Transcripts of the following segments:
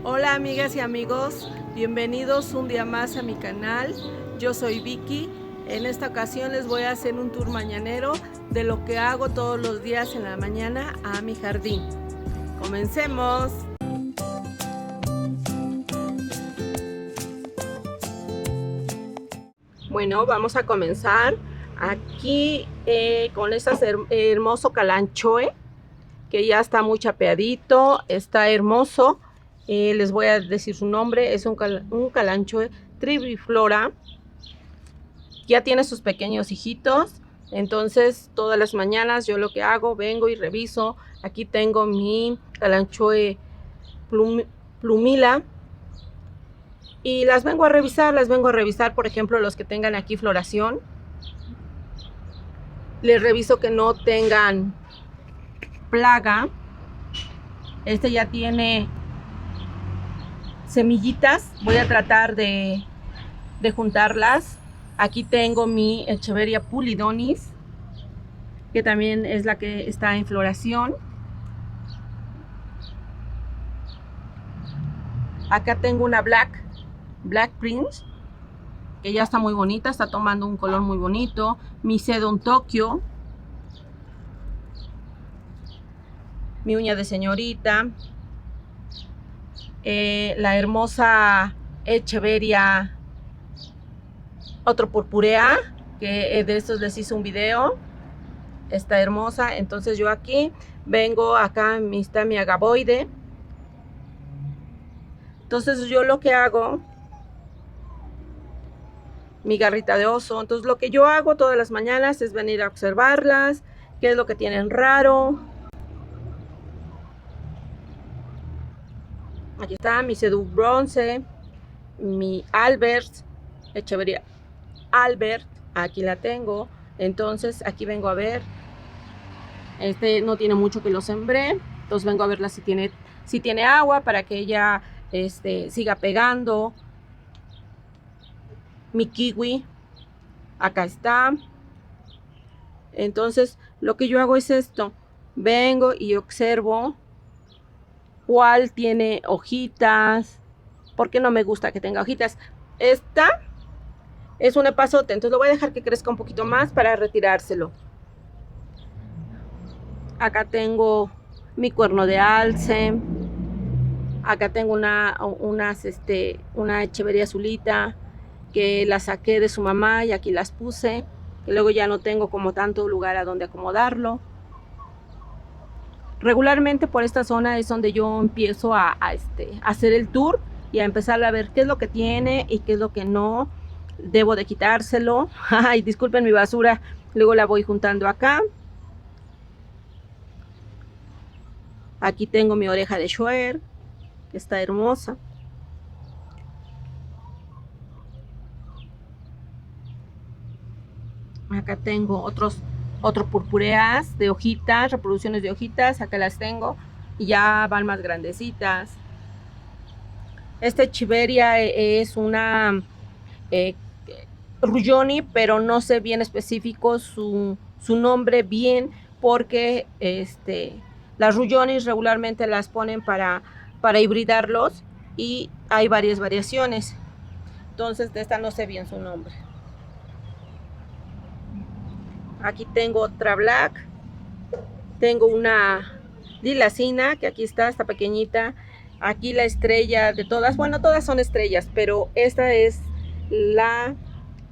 Hola amigas y amigos, bienvenidos un día más a mi canal. Yo soy Vicky. En esta ocasión les voy a hacer un tour mañanero de lo que hago todos los días en la mañana a mi jardín. ¡Comencemos! Bueno, vamos a comenzar aquí con este hermoso calanchoe que ya está muy chapeadito, está hermoso. Les voy a decir su nombre, es un calanchoe tribiflora. Ya tiene sus pequeños hijitos, entonces todas las mañanas yo lo que hago, vengo y reviso. Aquí tengo mi calanchoe plumila y las vengo a revisar, por ejemplo, los que tengan aquí floración. Les reviso que no tengan plaga. Este ya tiene semillitas, voy a tratar de juntarlas. Aquí tengo mi Echeveria pulidonis, que también es la que está en floración. Acá tengo una Black Prince, que ya está muy bonita, está tomando un color muy bonito. Mi Sedum Tokyo, mi uña de señorita, la hermosa Echeveria otro purpurea, que de estos les hice un video, está hermosa. Entonces yo aquí vengo, acá está mi agavoide. Entonces yo lo que hago, mi garrita de oso, entonces lo que yo hago todas las mañanas es venir a observarlas, qué es lo que tienen raro. Aquí está mi Sedum bronce, mi Albert, Echeveria Albert, aquí la tengo. Entonces aquí vengo a ver, este no tiene mucho que lo sembré, entonces vengo a verla si tiene agua para que ella siga pegando. Mi kiwi, acá está. Entonces lo que yo hago es esto, vengo y observo cuál tiene hojitas, porque no me gusta que tenga hojitas. Esta es un epazote, entonces lo voy a dejar que crezca un poquito más para retirárselo. Acá tengo mi cuerno de alce. Acá tengo una Echeveria azulita que la saqué de su mamá y aquí las puse, que luego ya no tengo como tanto lugar a donde acomodarlo. Regularmente por esta zona es donde yo empiezo a hacer el tour y a empezar a ver qué es lo que tiene y qué es lo que no debo de quitárselo. Ay, disculpen mi basura, luego la voy juntando acá. Aquí tengo mi oreja de Schuer, que está hermosa. Acá tengo otros purpureas de hojitas, reproducciones de hojitas, acá las tengo y ya van más grandecitas. Este Echeveria es una Rulloni, pero no sé bien específico su nombre bien, porque las Rullonis regularmente las ponen para hibridarlos y hay varias variaciones. Entonces de esta no sé bien su nombre. Aquí tengo otra Black, tengo una Lilacina, que aquí está pequeñita. Aquí la estrella de todas, bueno, todas son estrellas, pero esta es la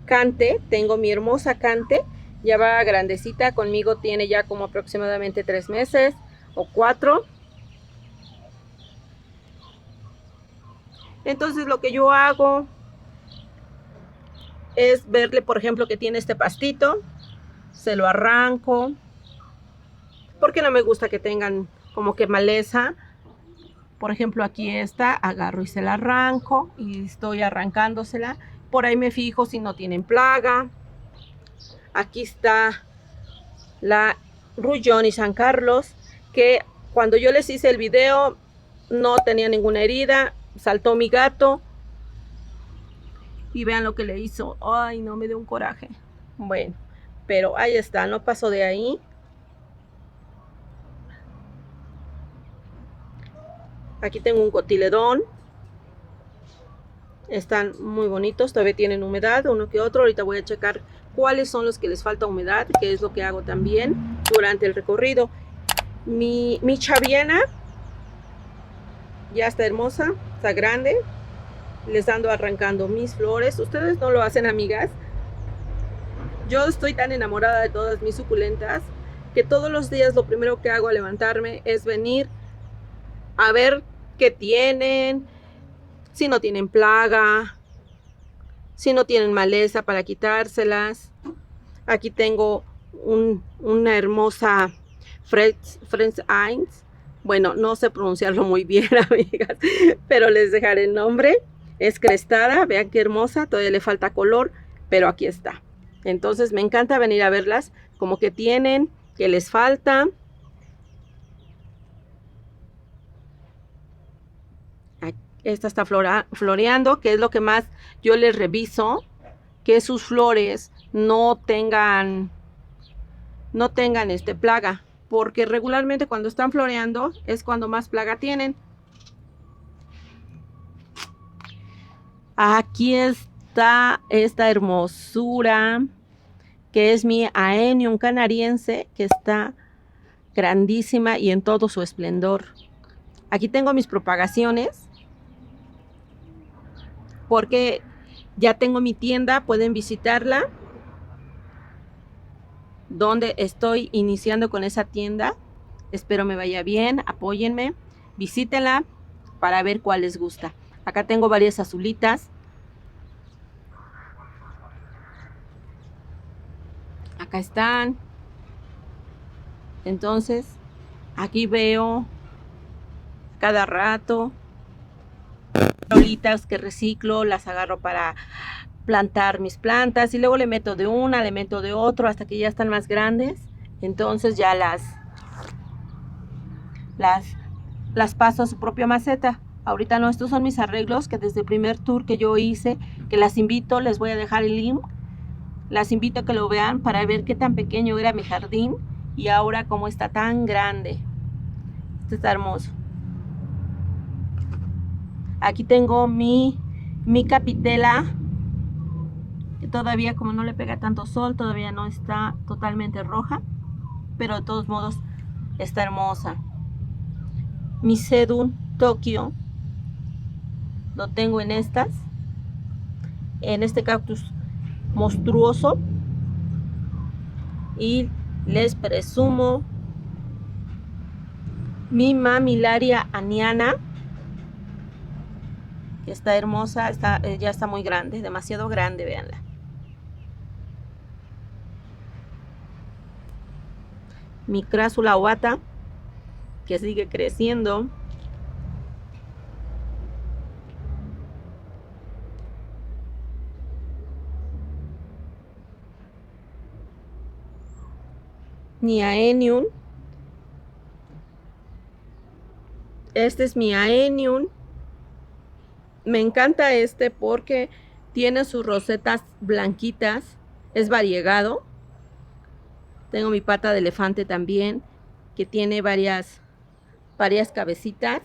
Cante. Tengo mi hermosa Cante, ya va grandecita, conmigo tiene ya como aproximadamente 3 meses o 4. Entonces lo que yo hago es verle, por ejemplo, que tiene este pastito, se lo arranco, porque no me gusta que tengan como que maleza. Por ejemplo, aquí está, agarro y se la arranco y estoy arrancándosela. Por ahí me fijo si no tienen plaga. Aquí está la Rulloni San Carlos, que cuando yo les hice el video no tenía ninguna herida. Saltó mi gato y vean lo que le hizo. Ay, no, me dio un coraje. Bueno, pero ahí está, no pasó de ahí. Aquí tengo un cotiledón, Están muy bonitos, todavía tienen humedad, uno que otro. Ahorita voy a checar cuáles son los que les falta humedad, que es lo que hago también durante el recorrido. Mi chaviana ya está hermosa, está grande. Les ando arrancando mis flores. Ustedes no lo hacen, amigas. Yo estoy tan enamorada de todas mis suculentas que todos los días lo primero que hago al levantarme es venir a ver qué tienen, si no tienen plaga, si no tienen maleza para quitárselas. Aquí tengo una hermosa French Hines. Bueno, no sé pronunciarlo muy bien, amigas, pero les dejaré el nombre. Es crestada, vean qué hermosa, todavía le falta color, pero aquí está. Entonces me encanta venir a verlas, como que tienen, que les falta. Esta está floreando, que es lo que más yo les reviso, que sus flores no tengan plaga, porque regularmente cuando están floreando es cuando más plaga tienen. Aquí está esta hermosura, que es mi Aenium canariense, que está grandísima y en todo su esplendor. Aquí tengo mis propagaciones, porque ya tengo mi tienda, pueden visitarla, donde estoy iniciando con esa tienda. Espero me vaya bien, apóyenme, visítenla para ver cuál les gusta. Acá tengo varias azulitas. Acá están. Entonces, aquí veo cada rato bolitas que reciclo, las agarro para plantar mis plantas y luego le meto de una, le meto de otro hasta que ya están más grandes. Entonces ya las paso a su propia maceta. Ahorita no, estos son mis arreglos que desde el primer tour que yo hice, que las invito, les voy a dejar el link, las invito a que lo vean para ver qué tan pequeño era mi jardín y ahora cómo está tan grande. Este está hermoso. Aquí tengo mi capitela, que todavía, como no le pega tanto sol, todavía no está totalmente roja, pero de todos modos está hermosa. Mi sedum Tokio lo tengo en estas, en este cactus monstruoso, y les presumo mi Mamillaria aniana, que está hermosa, ya está muy grande, demasiado grande, véanla. Mi Crassula ovata, que sigue creciendo. Mi Aenium. Este es mi Aenium. Me encanta este porque tiene sus rosetas blanquitas. Es variegado. Tengo mi pata de elefante también, que tiene varias cabecitas.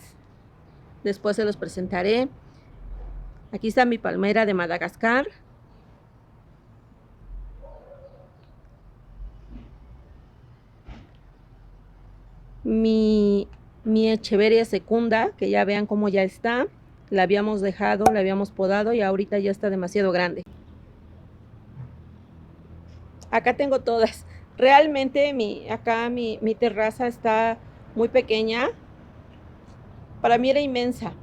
Después se los presentaré. Aquí está mi palmera de Madagascar. Mi Echeveria secunda, que ya vean cómo ya está. La habíamos dejado, la habíamos podado y ahorita ya está demasiado grande. Acá tengo todas. Realmente acá mi terraza está muy pequeña. Para mí era inmensa.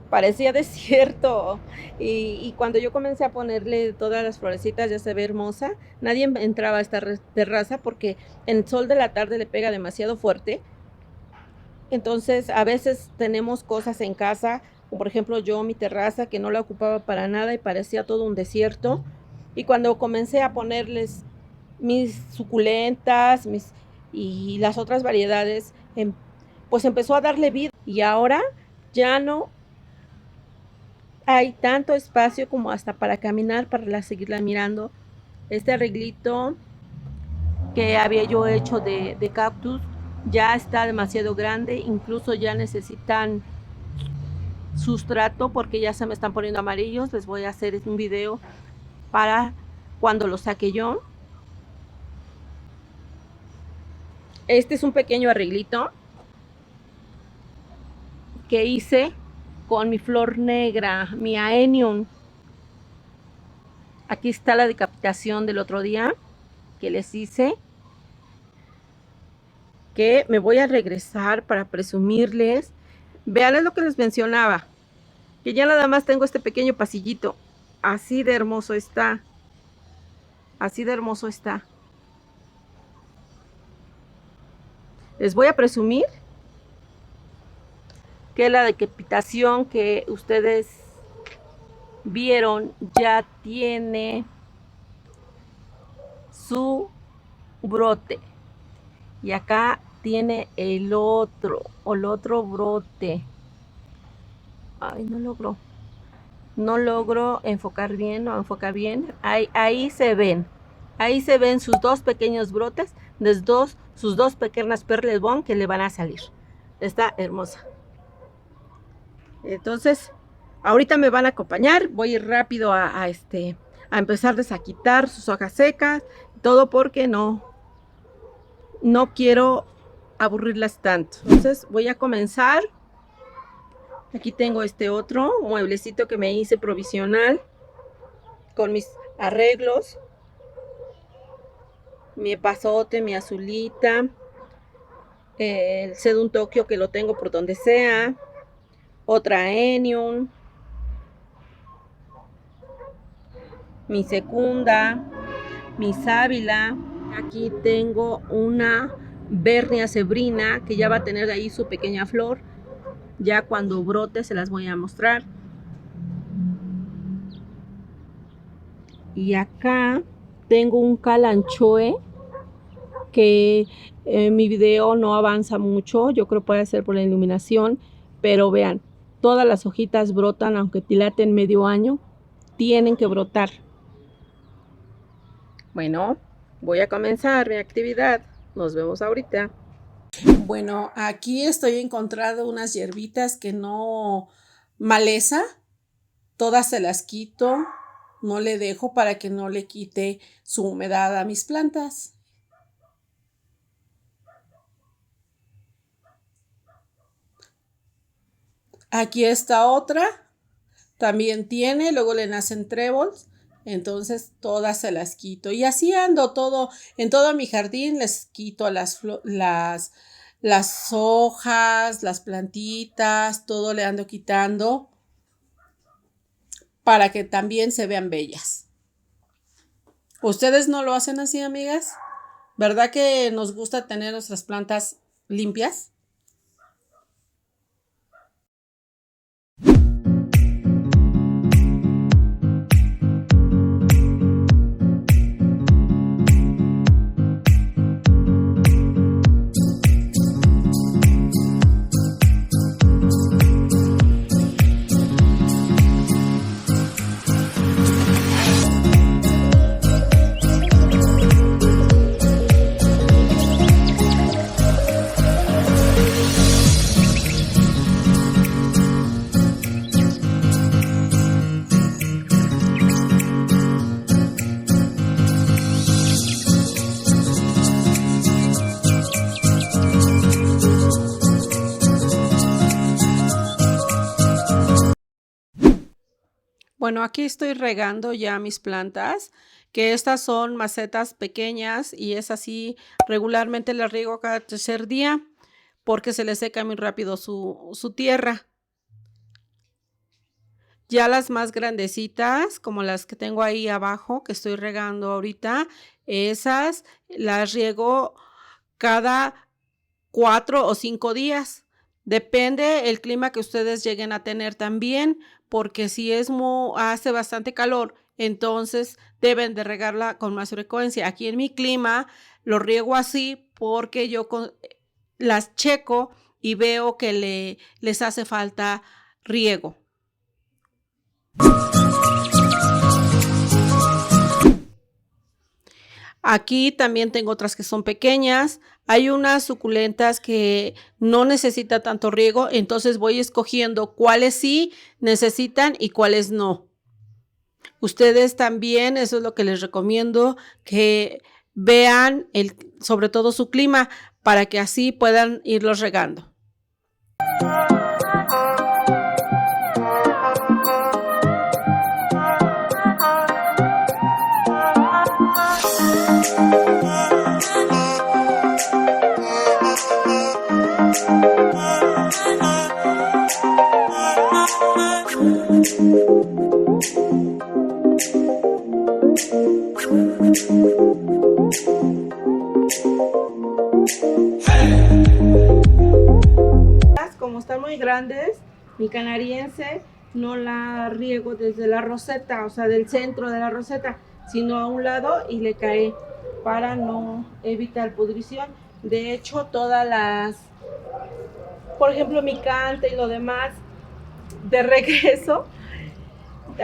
Parecía desierto. Y cuando yo comencé a ponerle todas las florecitas, ya se ve hermosa. Nadie entraba a esta terraza porque el sol de la tarde le pega demasiado fuerte. Entonces a veces tenemos cosas en casa, como por ejemplo yo, mi terraza, que no la ocupaba para nada y parecía todo un desierto. Y cuando comencé a ponerles mis suculentas y las otras variedades, pues empezó a darle vida. Y ahora ya no hay tanto espacio como hasta para caminar, para seguirla mirando. Este arreglito que había yo hecho de cactus ya está demasiado grande, incluso ya necesitan sustrato porque ya se me están poniendo amarillos. Les voy a hacer un video para cuando los saque yo. Este es un pequeño arreglito que hice con mi flor negra, mi Aenium. Aquí está la decapitación del otro día que les hice, que me voy a regresar para presumirles. Vean, es lo que les mencionaba, que ya nada más tengo este pequeño pasillito. Así de hermoso está. Así de hermoso está. Les voy a presumir que la decapitación que ustedes vieron ya tiene su brote. Y acá tiene el otro brote. Ay, no logro enfocar bien, no enfoca bien. Ahí se ven sus dos pequeños brotes de sus dos pequeñas perles bon que le van a salir. Está hermosa. Entonces, ahorita me van a acompañar. Voy a ir rápido a empezarles a quitar sus hojas secas, todo porque no quiero aburrirlas tanto. Entonces voy a comenzar. Aquí tengo este otro mueblecito que me hice provisional con mis arreglos, mi epazote, mi azulita, el Sedum Tokyo que lo tengo por donde sea, otra Aenium, mi Secunda, mi Sábila. Aquí tengo una Vernia Zebrina que ya va a tener ahí su pequeña flor. Ya cuando brote se las voy a mostrar. Y acá tengo un Kalanchoe que mi video no avanza mucho. Yo creo que puede ser por la iluminación. Pero vean, todas las hojitas brotan, aunque dilaten medio año. Tienen que brotar. Bueno, voy a comenzar mi actividad. Nos vemos ahorita. Bueno, aquí estoy encontrando unas hierbitas que no maleza. Todas se las quito. No le dejo para que no le quite su humedad a mis plantas. Aquí está otra. También tiene, luego le nacen tréboles. Entonces todas se las quito. Y así ando en todo mi jardín. Les quito las hojas, las plantitas, todo le ando quitando para que también se vean bellas. ¿Ustedes no lo hacen así, amigas? ¿Verdad que nos gusta tener nuestras plantas limpias? Bueno, aquí estoy regando ya mis plantas, que estas son macetas pequeñas y es así, regularmente las riego cada tercer día porque se les seca muy rápido su tierra. Ya las más grandecitas, como las que tengo ahí abajo, que estoy regando ahorita, esas las riego cada 4 o 5 días. Depende el clima que ustedes lleguen a tener también, porque si hace bastante calor, entonces deben de regarla con más frecuencia. Aquí en mi clima lo riego así porque yo las checo y veo que les hace falta riego. Aquí también tengo otras que son pequeñas. Hay unas suculentas que no necesitan tanto riego, entonces voy escogiendo cuáles sí necesitan y cuáles no. Ustedes también, eso es lo que les recomiendo, que vean sobre todo su clima para que así puedan irlos regando. Como están muy grandes, mi canariense no la riego desde la roseta, o sea, del centro de la roseta, sino a un lado y le cae para no evitar pudrición. De hecho, por ejemplo, mi cante y lo demás, de regreso,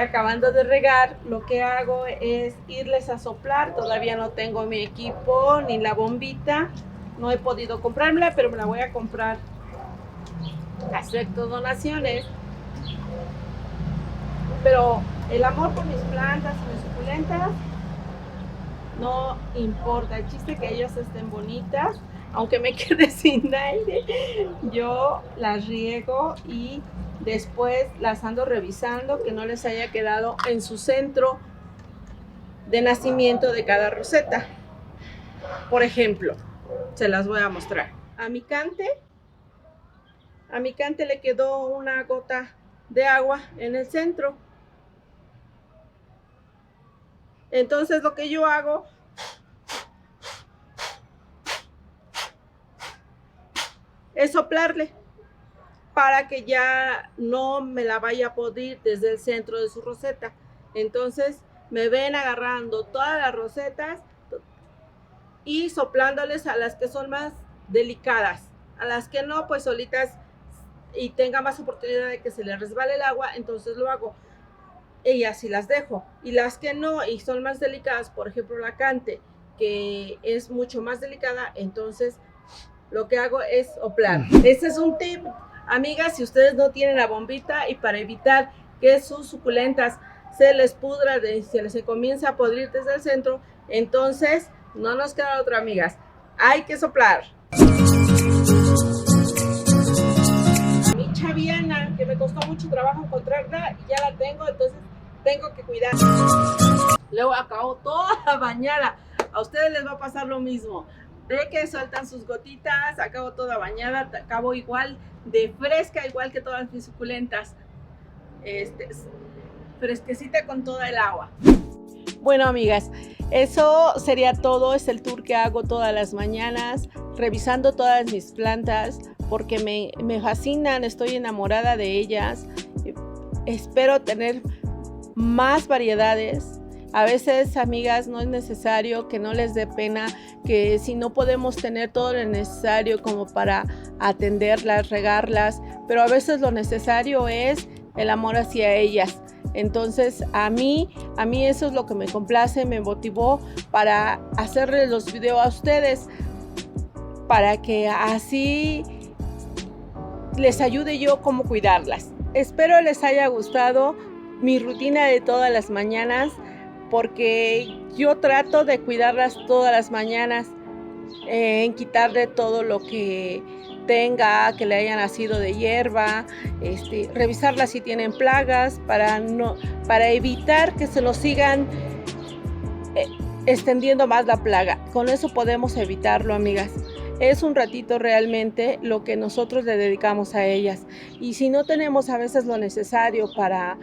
acabando de regar, lo que hago es irles a soplar. Todavía no tengo mi equipo ni la bombita, no he podido comprármela, pero me la voy a comprar. Acepto donaciones, pero el amor por mis plantas y mis suculentas no importa. El chiste es que ellas estén bonitas, aunque me quede sin aire. Yo las riego y después las ando revisando que no les haya quedado en su centro de nacimiento de cada roseta. Por ejemplo, se las voy a mostrar. A mi cante le quedó una gota de agua en el centro. Entonces lo que yo hago es soplarle para que ya no me la vaya a podrir desde el centro de su roseta. Entonces me ven agarrando todas las rosetas y soplándoles a las que son más delicadas. A las que no, pues solitas y tenga más oportunidad de que se le resbale el agua, entonces lo hago y así las dejo. Y las que no y son más delicadas, por ejemplo la cante, que es mucho más delicada, entonces lo que hago es soplar. Este es un tip, amigas, si ustedes no tienen la bombita, y para evitar que sus suculentas se les pudra, se comienza a podrir desde el centro, entonces no nos queda otra, amigas, hay que soplar. Mi chaviana, que me costó mucho trabajo encontrarla, y ya la tengo, entonces tengo que cuidar. Luego acabo toda bañada. A ustedes les va a pasar lo mismo. De que sueltan sus gotitas, acabo toda bañada, acabo igual de fresca, igual que todas mis suculentas. Fresquecita con toda el agua. Bueno, amigas, eso sería todo. Es el tour que hago todas las mañanas, revisando todas mis plantas, porque me fascinan, estoy enamorada de ellas. Espero tener más variedades. A veces, amigas, no es necesario, que no les dé pena, que si no podemos tener todo lo necesario como para atenderlas, regarlas, pero a veces lo necesario es el amor hacia ellas. Entonces a mí eso es lo que me complace, me motivó para hacerles los videos a ustedes, para que así les ayude yo cómo cuidarlas. Espero les haya gustado mi rutina de todas las mañanas, porque yo trato de cuidarlas todas las mañanas, en quitarle todo lo que tenga, que le haya nacido de hierba, revisarlas si tienen plagas, para evitar que se nos sigan extendiendo más la plaga. Con eso podemos evitarlo, amigas. Es un ratito realmente lo que nosotros le dedicamos a ellas, y si no tenemos a veces lo necesario para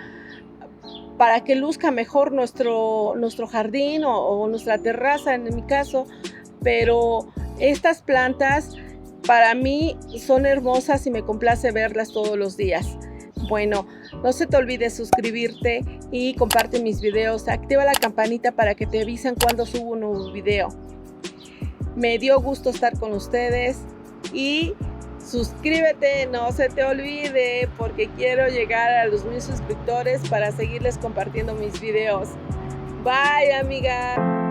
que luzca mejor nuestro jardín o nuestra terraza, en mi caso, pero estas plantas para mí son hermosas y me complace verlas todos los días. Bueno, no se te olvide suscribirte y comparte mis videos. Activa la campanita para que te avisen cuando subo un nuevo video. Me dio gusto estar con ustedes y suscríbete, no se te olvide, porque quiero llegar a los 1000 suscriptores para seguirles compartiendo mis videos. Bye, amiga.